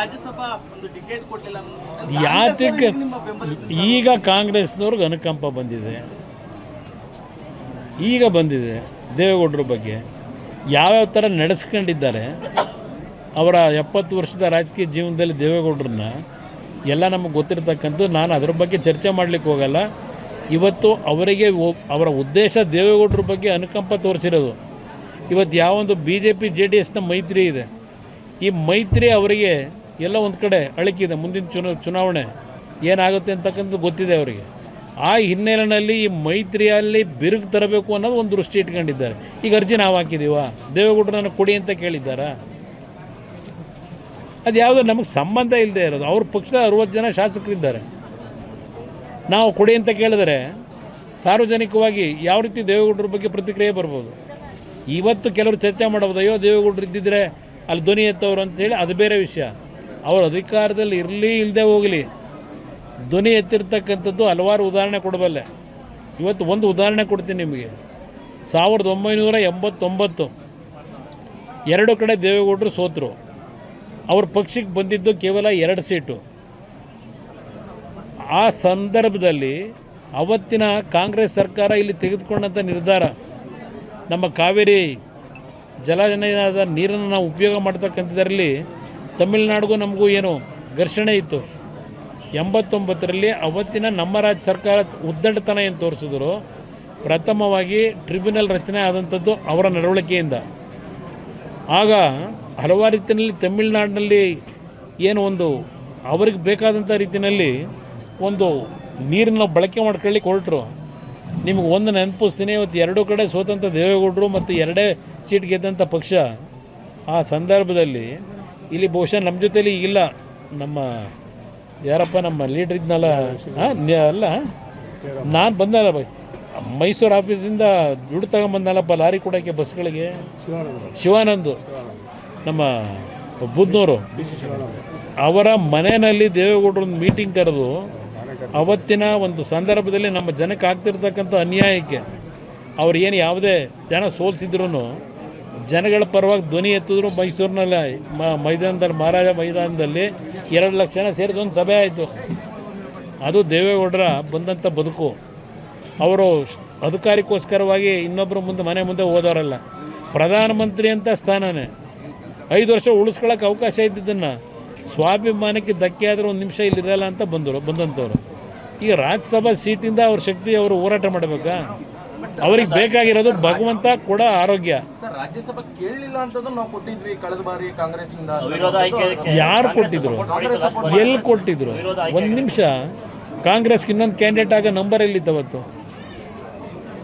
ರಾಜ್ಯಸಭಾ ಒಂದು ಟಿಕೆಟ್ ಕೊಡಲಿಲ್ಲ ಯಾತಕ್ಕೆ ಈಗ ಕಾಂಗ್ರೆಸ್ನವ್ರಿಗೆ ಅನುಕಂಪ ಬಂದಿದೆ, ಈಗ ಬಂದಿದೆ ದೇವೇಗೌಡರ ಬಗ್ಗೆ ಯಾವ್ಯಾವ ಥರ ನಡೆಸ್ಕೊಂಡಿದ್ದಾರೆ. ಅವರ 70 ವರ್ಷದ ರಾಜಕೀಯ ಜೀವನದಲ್ಲಿ ದೇವೇಗೌಡರನ್ನ ಎಲ್ಲ ನಮಗೆ ಗೊತ್ತಿರ್ತಕ್ಕಂಥದ್ದು. ನಾನು ಅದರ ಬಗ್ಗೆ ಚರ್ಚೆ ಮಾಡಲಿಕ್ಕೆ ಹೋಗಲ್ಲ. ಇವತ್ತು ಅವರಿಗೆ ಅವರ ಉದ್ದೇಶ ದೇವೇಗೌಡರ ಬಗ್ಗೆ ಅನುಕಂಪ ತೋರಿಸಿರೋದು. ಇವತ್ತು ಯಾವೊಂದು BJP JDS ಮೈತ್ರಿ ಇದೆ, ಈ ಮೈತ್ರಿ ಅವರಿಗೆ ಎಲ್ಲ ಒಂದು ಕಡೆ ಅಳಕಿದೆ. ಮುಂದಿನ ಚುನಾವಣೆ ಏನಾಗುತ್ತೆ ಅಂತಕ್ಕಂಥದ್ದು ಗೊತ್ತಿದೆ ಅವರಿಗೆ. ಆ ಹಿನ್ನೆಲೆಯಲ್ಲಿ ಈ ಮೈತ್ರಿಯಲ್ಲಿ ಬಿರುಕು ತರಬೇಕು ಅನ್ನೋದು ಒಂದು ದೃಷ್ಟಿ ಇಟ್ಕೊಂಡಿದ್ದಾರೆ. ಈಗ ಅರ್ಜಿ ನಾವು ಹಾಕಿದ್ದೀವ, ದೇವೇಗೌಡರನ್ನು ಕೊಡಿ ಅಂತ ಕೇಳಿದ್ದಾರಾ? ಅದು ಯಾವುದೋ ನಮಗೆ ಸಂಬಂಧ ಇಲ್ಲದೆ ಇರೋದು. ಅವ್ರ ಪಕ್ಷದ 60 ಜನ ಶಾಸಕರಿದ್ದಾರೆ. ನಾವು ಕೊಡಿ ಅಂತ ಕೇಳಿದರೆ ಸಾರ್ವಜನಿಕವಾಗಿ ಯಾವ ರೀತಿ ದೇವೇಗೌಡರ ಬಗ್ಗೆ ಪ್ರತಿಕ್ರಿಯೆ ಬರ್ಬೋದು. ಇವತ್ತು ಕೆಲವರು ಚರ್ಚೆ ಮಾಡ್ಬೋದು, ಅಯ್ಯೋ ದೇವೇಗೌಡರು ಇದ್ದಿದ್ದರೆ ಅಲ್ಲಿ ಧ್ವನಿ ಎತ್ತವರು ಅಂತೇಳಿ, ಅದು ಬೇರೆ ವಿಷಯ. ಅವರು ಅಧಿಕಾರದಲ್ಲಿ ಇರಲಿ ಇಲ್ಲದೆ ಹೋಗಲಿ, ಧ್ವನಿ ಎತ್ತಿರ್ತಕ್ಕಂಥದ್ದು ಹಲವಾರು ಉದಾಹರಣೆ ಕೊಡಬಲ್ಲೆ. ಇವತ್ತು ಒಂದು ಉದಾಹರಣೆ ಕೊಡ್ತೀನಿ ನಿಮಗೆ. 1989 2 ಕಡೆ ದೇವೇಗೌಡರು ಸೋತರು. ಅವ್ರ ಪಕ್ಷಕ್ಕೆ ಬಂದಿದ್ದು ಕೇವಲ 2 ಸೀಟು. ಆ ಸಂದರ್ಭದಲ್ಲಿ ಅವತ್ತಿನ ಕಾಂಗ್ರೆಸ್ ಸರ್ಕಾರ ಇಲ್ಲಿ ತೆಗೆದುಕೊಂಡಂಥ ನಿರ್ಧಾರ, ನಮ್ಮ ಕಾವೇರಿ ಜಲಾನಯನದ ನೀರನ್ನು ನಾವು ಉಪಯೋಗ ಮಾಡ್ತಕ್ಕಂಥದ್ರಲ್ಲಿ ತಮಿಳುನಾಡಿಗೂ ನಮಗೂ ಏನು ಘರ್ಷಣೆ ಇತ್ತು. 89ರಲ್ಲಿ ಅವತ್ತಿನ ನಮ್ಮ ರಾಜ್ಯ ಸರ್ಕಾರ ಉದ್ದಟತನ ಏನು ತೋರಿಸಿದ್ರು. ಪ್ರಥಮವಾಗಿ ಟ್ರಿಬ್ಯುನಲ್ ರಚನೆ ಆದಂಥದ್ದು ಅವರ ನಡವಳಿಕೆಯಿಂದ. ಆಗ ಹಲವಾರು ರೀತಿಯಲ್ಲಿ ತಮಿಳುನಾಡಿನಲ್ಲಿ ಏನು ಒಂದು ಅವ್ರಿಗೆ ಬೇಕಾದಂಥ ರೀತಿಯಲ್ಲಿ ಒಂದು ನೀರನ್ನು ಬಳಕೆ ಮಾಡ್ಕೊಳ್ಳಿಕ್ಕೆ ಹೊರಟರು. ನಿಮಗೆ ಒಂದು ನೆನಪಿಸ್ತೀನಿ, ಇವತ್ತು 2 ಕಡೆ ಸೋತಂಥ ದೇವೇಗೌಡರು ಮತ್ತು 2 ಸೀಟ್ ಗೆದ್ದಂಥ ಪಕ್ಷ. ಆ ಸಂದರ್ಭದಲ್ಲಿ ಇಲ್ಲಿ ಬಹುಶಃ ನಮ್ಮ ಜೊತೆಲಿ ಈಗಿಲ್ಲ, ನಮ್ಮ ಯಾರಪ್ಪ ನಮ್ಮ ಲೀಡ್ರ್ ಇದ್ನಲ್ಲ, ಅಲ್ಲ ನಾನು ಬಂದಲ್ಲ ಮೈಸೂರು ಆಫೀಸಿಂದ ದುಡ್ಡು ತಗೊಂಬಂದಲ್ಲಪ್ಪ ಲಾರಿ ಕೊಡೋಕ್ಕೆ ಬಸ್ಗಳಿಗೆ, ಶಿವಾನಂದ್ ನಮ್ಮ ಬುದ್ನೂರು, ಅವರ ಮನೆಯಲ್ಲಿ ದೇವೇಗೌಡರು ಒಂದು ಮೀಟಿಂಗ್ ಕರೆದು ಅವತ್ತಿನ ಒಂದು ಸಂದರ್ಭದಲ್ಲಿ ನಮ್ಮ ಜನಕ್ಕೆ ಆಗ್ತಿರ್ತಕ್ಕಂಥ ಅನ್ಯಾಯಕ್ಕೆ ಅವ್ರು ಏನು ಯಾವುದೇ ಜನ ಸೋಲಿಸಿದ್ರು ಜನಗಳ ಪರವಾಗಿ ಧ್ವನಿ ಎತ್ತಿದ್ರು. ಮೈಸೂರಿನಲ್ಲಿ ಮೈದಾನದಲ್ಲಿ, ಮಹಾರಾಜ ಮೈದಾನದಲ್ಲಿ 2 ಲಕ್ಷ ಜನ ಸೇರಿಸಿ ಒಂದು ಸಭೆ ಆಯಿತು. ಅದು ದೇವೇಗೌಡರ ಬಂದಂಥ ಬದುಕು. ಅವರು ಅಧಿಕಾರಕ್ಕೋಸ್ಕರವಾಗಿ ಇನ್ನೊಬ್ಬರು ಮನೆ ಮುಂದೆ ಹೋದವರಲ್ಲ. ಪ್ರಧಾನಮಂತ್ರಿ ಅಂತ ಸ್ಥಾನನೇ 5 ವರ್ಷ ಉಳಿಸ್ಕೊಳ್ಳೋಕೆ ಅವಕಾಶ ಇದ್ದಿದ್ದನ್ನು ಸ್ವಾಭಿಮಾನಕ್ಕೆ ಧಕ್ಕೆ ಆದರೆ 1 ನಿಮಿಷ ಇಲ್ಲಿರಲ್ಲ ಅಂತ ಬಂದಂಥವ್ರು. ಈಗ ರಾಜ್ಯಸಭಾ ಸೀಟಿಂದ ಅವ್ರ ಶಕ್ತಿ ಅವರು ಹೋರಾಟ ಮಾಡಬೇಕಾ? ಅವ್ರಿಗೆ ಬೇಕಾಗಿರೋದು ಭಗವಂತ ಕೂಡ ಆರೋಗ್ಯ. ರಾಜ್ಯಸಭಾ ಕೇಳಲಿಲ್ಲ ಅಂತಂದ್ರೆ ನಾವು ಕೊಟ್ಟಿದ್ವಿ ಕಳೆದ ಬಾರಿ ಕಾಂಗ್ರೆಸ್ನಿಂದ. ಯಾರು ಕೊಟ್ಟಿದ್ರು? ಎಲ್ಲಿ ಕೊಟ್ಟಿದ್ರು? 1 ನಿಮಿಷ. ಕಾಂಗ್ರೆಸ್ಗೆ ಇನ್ನೊಂದು ಕ್ಯಾಂಡಿಡೇಟ್ ಆಗ ನಂಬರ್ ಎಲ್ಲಿತ್ತು ಅವತ್ತು?